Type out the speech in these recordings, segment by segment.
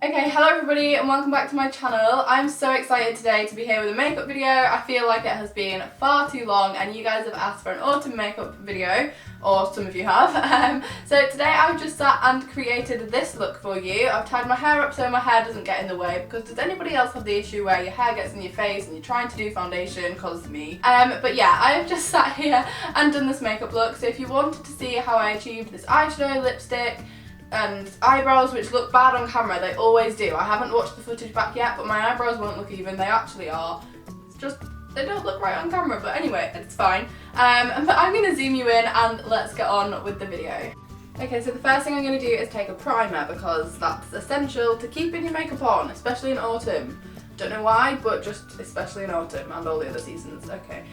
Okay, hello everybody and welcome back to my channel. I'm so excited today to be here with a makeup video. I feel like it has been far too long and you guys have asked for an autumn makeup video, or some of you have. So today I've just sat and created this look for you. I've tied my hair up so my hair doesn't get in the way, because does anybody else have the issue where your hair gets in your face and you're trying to do foundation? Cause me. But yeah, I've just sat here and done this makeup look. So if you wanted to see how I achieved this eyeshadow, lipstick, and eyebrows, which look bad on camera, they always do. I haven't watched the footage back yet, but my eyebrows won't look even. They actually are. It's just, they don't look right on camera, but anyway, it's fine. But I'm going to zoom you in and let's get on with the video. Okay, so the first thing I'm going to do is take a primer, because that's essential to keeping your makeup on, especially in autumn. Don't know why, but just especially in autumn and all the other seasons. Okay.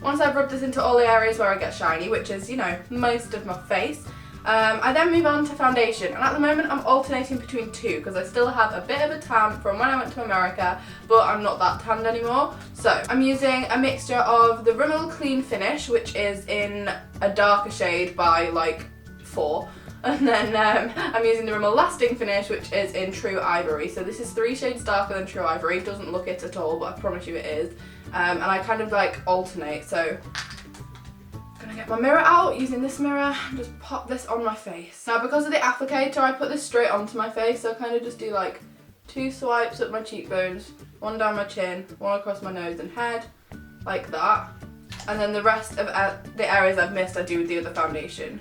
Once I've rubbed this into all the areas where I get shiny, which is, you know, most of my face, I then move on to foundation. And at the moment I'm alternating between two, because I still have a bit of a tan from when I went to America, but I'm not that tanned anymore. So I'm using a mixture of the Rimmel Clean Finish, which is in a darker shade by like 4. And then I'm using the Rimmel Lasting Finish, which is in True Ivory. So this is 3 shades darker than True Ivory. It doesn't look it at all, but I promise you it is. And I kind of like alternate. So I'm gonna get my mirror out using this mirror and just pop this on my face. Now because of the applicator, I put this straight onto my face. So I kind of just do like 2 swipes up my cheekbones, 1 down my chin, 1 across my nose and head, like that. And then the rest of the areas I've missed, I do with the other foundation.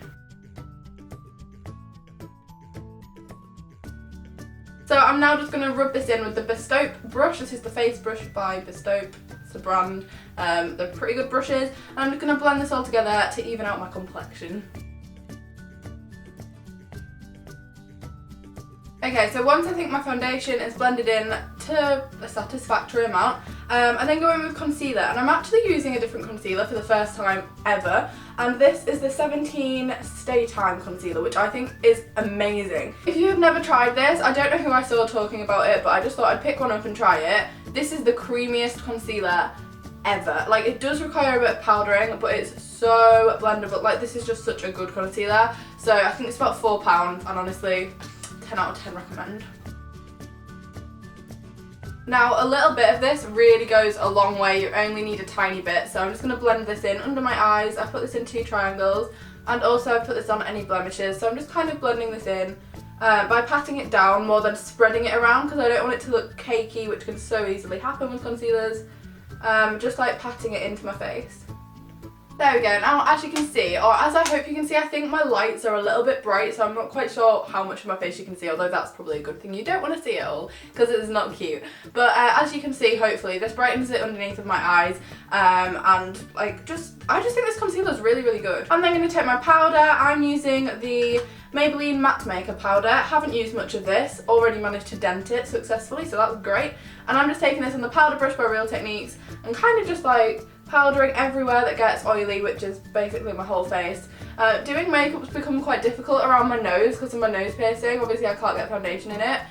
So I'm now just going to rub this in with the Bestope brush. This is the face brush by Bestope. It's a brand. They're pretty good brushes. And I'm just going to blend this all together to even out my complexion. Okay, so once I think my foundation is blended in to a satisfactory amount, I then go in with concealer, and I'm actually using a different concealer for the first time ever, and this is the 17 Stay Time concealer, which I think is amazing. If you have never tried this, I don't know who I saw talking about it, but I just thought I'd pick one up and try it. This is the creamiest concealer ever. Like, it does require a bit of powdering, but it's so blendable. Like, this is just such a good concealer. So I think it's about £4, and honestly, 10 out of 10 recommend. Now a little bit of this really goes a long way. You only need a tiny bit, so I'm just going to blend this in under my eyes. I put this in 2 triangles, and also I put this on any blemishes, so I'm just kind of blending this in by patting it down more than spreading it around, because I don't want it to look cakey, which can so easily happen with concealers. Just like patting it into my face. There we go. Now as you can see, or as I hope you can see, I think my lights are a little bit bright, so I'm not quite sure how much of my face you can see, although that's probably a good thing. You don't want to see it all, because it's not cute. But as you can see, hopefully, this brightens it underneath of my eyes, and like I just think this concealer is really, really good. I'm then going to take my powder. I'm using the Maybelline Matte Maker powder. Haven't used much of this, already managed to dent it successfully, so that's great. And I'm just taking this on the powder brush by Real Techniques and kind of just like powdering everywhere that gets oily, which is basically my whole face. Doing makeup's become quite difficult around my nose because of my nose piercing. Obviously I can't get foundation in it,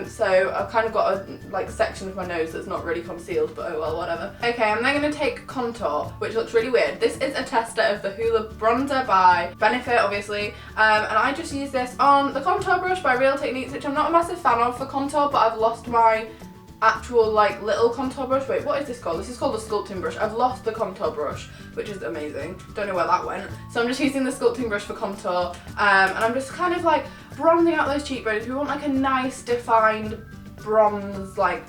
so I've kind of got a like section of my nose that's not really concealed, but oh well, whatever. Okay, I'm then going to take contour, which looks really weird. This is a tester of the Hoola Bronzer by Benefit, obviously, and I just use this on the contour brush by Real Techniques, which I'm not a massive fan of for contour, but I've lost my actual like little contour brush. Wait, what is this called? This is called a sculpting brush. I've lost the contour brush, which is amazing. Don't know where that went. So I'm just using the sculpting brush for contour, and I'm just kind of like bronzing out those cheekbones. We want like a nice defined bronze like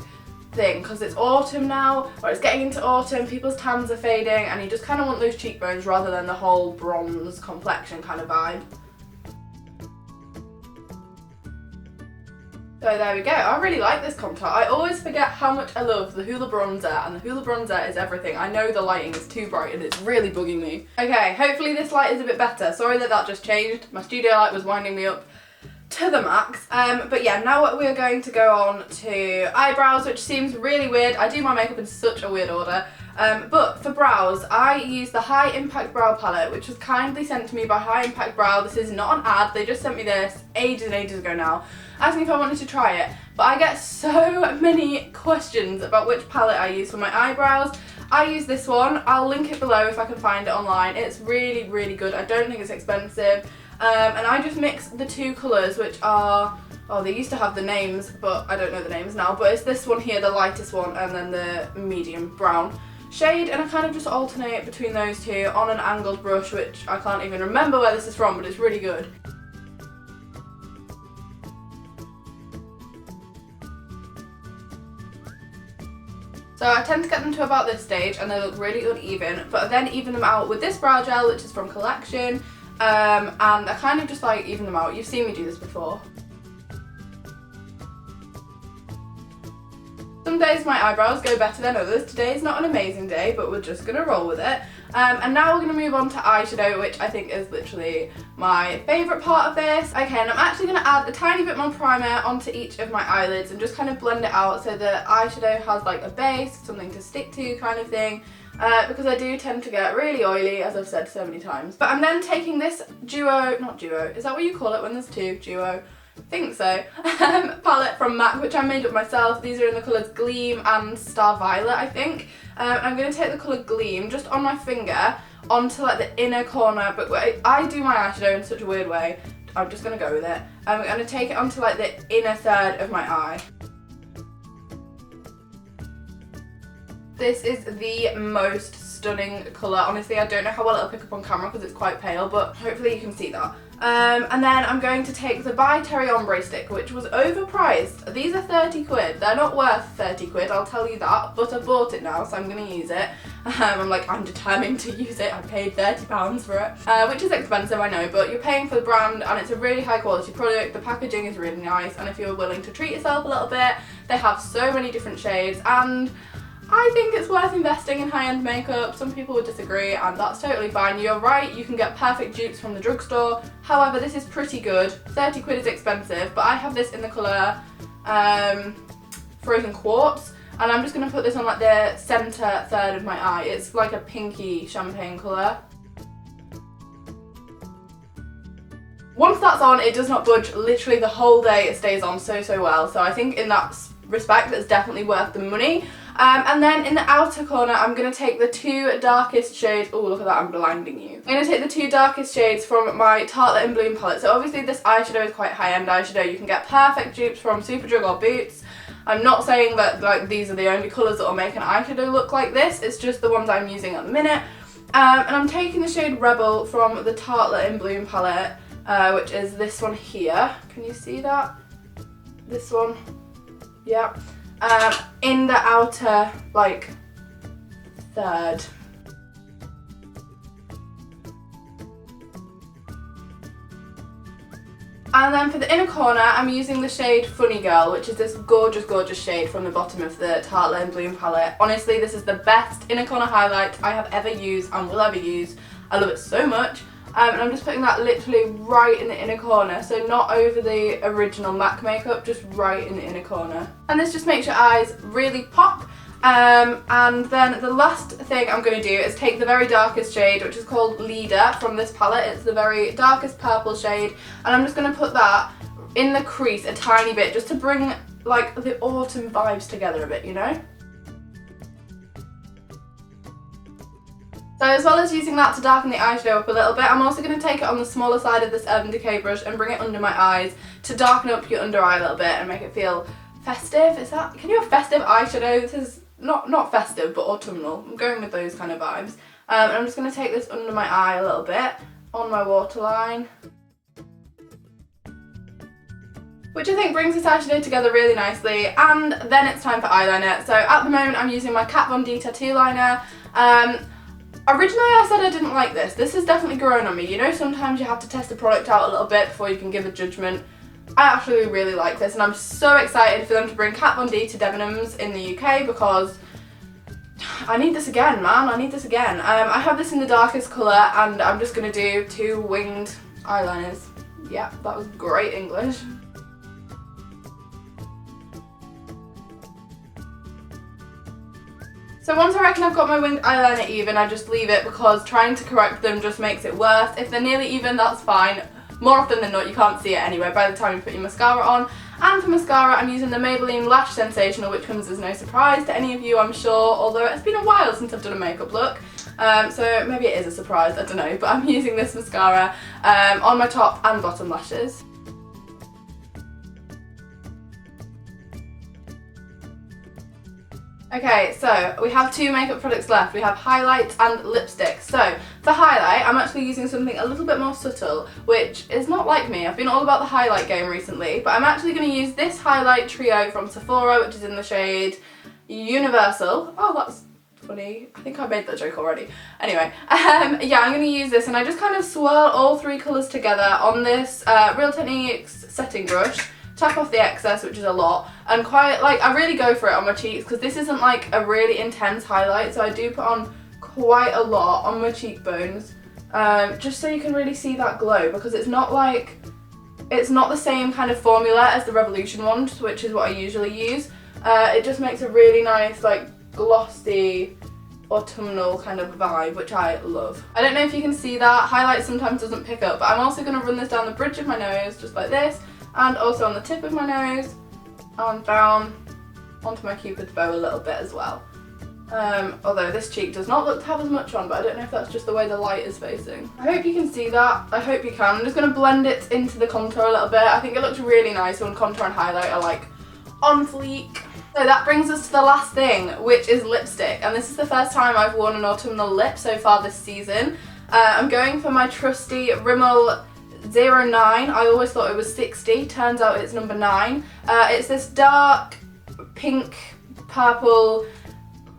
thing, because it's autumn now, or it's getting into autumn, people's tans are fading, and you just kind of want those cheekbones rather than the whole bronze complexion kind of vibe. So there we go. I really like this contour. I always forget how much I love the Hoola Bronzer, and the Hoola Bronzer is everything. I know the lighting is too bright and it's really bugging me. Okay, hopefully this light is a bit better. Sorry that just changed. My studio light was winding me up to the max. But yeah, now we're going to go on to eyebrows, which seems really weird. I do my makeup in such a weird order. But for brows, I use the High Impact Brow Palette, which was kindly sent to me by High Impact Brow. This is not an ad, they just sent me this ages and ages ago now, asking if I wanted to try it. But I get so many questions about which palette I use for my eyebrows. I use this one. I'll link it below if I can find it online. It's really, really good. I don't think it's expensive. and I just mixed the two colours, which are, oh, they used to have the names, but I don't know the names now, but it's this one here, the lightest one, and then the medium brown shade, and I kind of just alternate between those two on an angled brush, which I can't even remember where this is from, but it's really good. So I tend to get them to about this stage and they look really uneven, but I then even them out with this brow gel, which is from Collection, and I kind of just like even them out. You've seen me do this before. Some days my eyebrows go better than others. Today's not an amazing day, but we're just going to roll with it. And now we're going to move on to eyeshadow, which I think is literally my favourite part of this. Okay, and I'm actually going to add a tiny bit more primer onto each of my eyelids and just kind of blend it out so the eyeshadow has like a base, something to stick to kind of thing. Because I do tend to get really oily, as I've said so many times. But I'm then taking this not duo, is that what you call it when there's two? Duo? I think so. Palette from MAC, which I made up myself. These are in the colours Gleam and Star Violet, I think. I'm going to take the colour Gleam just on my finger onto like the inner corner, but I do my eyeshadow in such a weird way. I'm just going to go with it. I'm going to take it onto like the inner third of my eye. This is the most stunning colour. Honestly, I don't know how well it'll pick up on camera because it's quite pale, but hopefully you can see that. And then I'm going to take the By Terry Ombre stick, which was overpriced. These are 30 quid. They're not worth 30 quid, I'll tell you that, but I bought it now, so I'm going to use it. I'm determined to use it. I paid £30 for it, which is expensive, I know, but you're paying for the brand and it's a really high quality product. The packaging is really nice, and if you're willing to treat yourself a little bit, they have so many different shades, and I think it's worth investing in high-end makeup. Some people would disagree, and that's totally fine. You're right, you can get perfect dupes from the drugstore. However, this is pretty good. 30 quid is expensive, but I have this in the colour Frozen Quartz, and I'm just going to put this on like the centre third of my eye. It's like a pinky champagne colour. Once that's on, it does not budge. Literally the whole day it stays on so well, so I think in that respect it's definitely worth the money. And then in the outer corner, I'm going to take the two darkest shades. Oh, look at that, I'm blinding you. I'm going to take the two darkest shades from my Tartelette in Bloom palette. So obviously this eyeshadow is quite high-end eyeshadow. You can get perfect dupes from Superdrug or Boots. I'm not saying that like these are the only colours that will make an eyeshadow look like this. It's just the ones I'm using at the minute. And I'm taking the shade Rebel from the Tartelette in Bloom palette, which is this one here. Can you see that? This one. Yeah. In the outer, like, third. And then for the inner corner, I'm using the shade Funny Girl, which is this gorgeous shade from the bottom of the Tartelette in Bloom palette. Honestly, this is the best inner corner highlight I have ever used and will ever use. I love it so much. And I'm just putting that literally right in the inner corner, so not over the original MAC makeup, just right in the inner corner. And this just makes your eyes really pop. And then the last thing I'm going to do is take the very darkest shade, which is called Leader from this palette. It's the very darkest purple shade, and I'm just going to put that in the crease a tiny bit, just to bring like the autumn vibes together a bit, you know? So as well as using that to darken the eyeshadow up a little bit, I'm also going to take it on the smaller side of this Urban Decay brush and bring it under my eyes to darken up your under eye a little bit and make it feel festive. Is that, can you have festive eyeshadow? This is not festive, but autumnal. I'm going with those kind of vibes. And I'm just going to take this under my eye a little bit on my waterline, which I think brings this eyeshadow together really nicely. And then it's time for eyeliner. So at the moment I'm using my Kat Von D tattoo liner. Originally I said I didn't like this. This has definitely grown on me. You know, sometimes you have to test a product out a little bit before you can give a judgment. I actually really like this, and I'm so excited for them to bring Kat Von D to Debenhams in the UK because I need this again, man. I need this again. I have this in the darkest colour, and I'm just going to do two winged eyeliners. Yeah, that was great English. So once I reckon I've got my winged eyeliner even, I just leave it because trying to correct them just makes it worse. If they're nearly even, that's fine. More often than not, you can't see it anyway by the time you put your mascara on. And for mascara, I'm using the Maybelline Lash Sensational, which comes as no surprise to any of you, I'm sure, although it's been a while since I've done a makeup look. So maybe it is a surprise, I don't know, but I'm using this mascara on my top and bottom lashes. Okay, so we have two makeup products left. We have highlight and lipstick. So for highlight, I'm actually using something a little bit more subtle, which is not like me. I've been all about the highlight game recently, but I'm actually going to use this highlight trio from Sephora, which is in the shade Universal. Oh, that's funny. I think I made that joke already. Anyway, yeah, I'm going to use this, and I just kind of swirl all three colours together on this Real Techniques setting brush. Tap off the excess, which is a lot, and quite, like, I really go for it on my cheeks because this isn't like a really intense highlight, so I do put on quite a lot on my cheekbones, just so you can really see that glow, because it's not the same kind of formula as the Revolution one, which is what I usually use. It just makes a really nice, like, glossy autumnal kind of vibe, which I love. I don't know if you can see that, highlight sometimes doesn't pick up, but I'm also going to run this down the bridge of my nose, just like this, and also on the tip of my nose, and down onto my cupid's bow a little bit as well. Although this cheek does not look to have as much on, but I don't know if that's just the way the light is facing. I hope you can see that. I hope you can. I'm just going to blend it into the contour a little bit. I think it looks really nice when contour and highlight are like on fleek. So that brings us to the last thing, which is lipstick. And this is the first time I've worn an autumnal lip so far this season. I'm going for my trusty Rimmel 09. I always thought it was 60, turns out it's number 9. It's this dark pink, purple,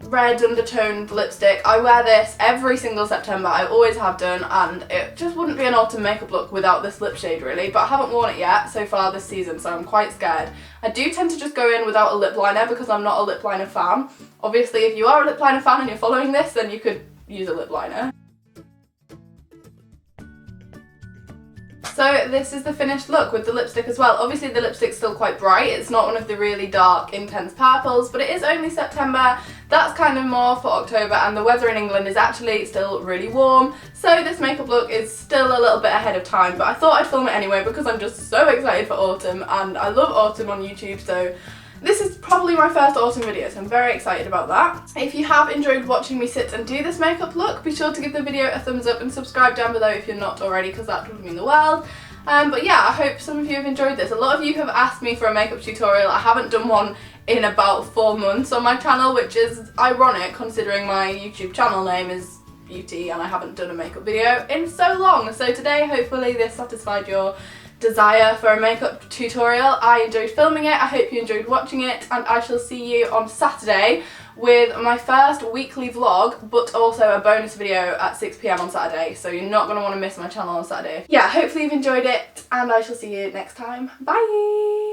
red undertoned lipstick. I wear this every single September, I always have done, and it just wouldn't be an autumn makeup look without this lip shade really, but I haven't worn it yet so far this season, so I'm quite scared. I do tend to just go in without a lip liner because I'm not a lip liner fan. Obviously if you are a lip liner fan and you're following this, then you could use a lip liner. So this is the finished look with the lipstick as well. Obviously the lipstick's still quite bright, it's not one of the really dark, intense purples, but it is only September. That's kind of more for October, and the weather in England is actually still really warm, so this makeup look is still a little bit ahead of time, but I thought I'd film it anyway because I'm just so excited for autumn, and I love autumn on YouTube, so this is probably my first autumn video, so I'm very excited about that. If you have enjoyed watching me sit and do this makeup look, be sure to give the video a thumbs up and subscribe down below if you're not already, because that would mean the world. But yeah, I hope some of you have enjoyed this. A lot of you have asked me for a makeup tutorial. I haven't done one in about 4 months on my channel, which is ironic considering my YouTube channel name is Beauty and I haven't done a makeup video in so long. So today, hopefully this satisfied your desire for a makeup tutorial. I enjoyed filming it, I hope you enjoyed watching it, and I shall see you on Saturday with my first weekly vlog, but also a bonus video at 6 PM on Saturday, so you're not going to want to miss my channel on Saturday. Yeah, hopefully you've enjoyed it, and I shall see you next time. Bye!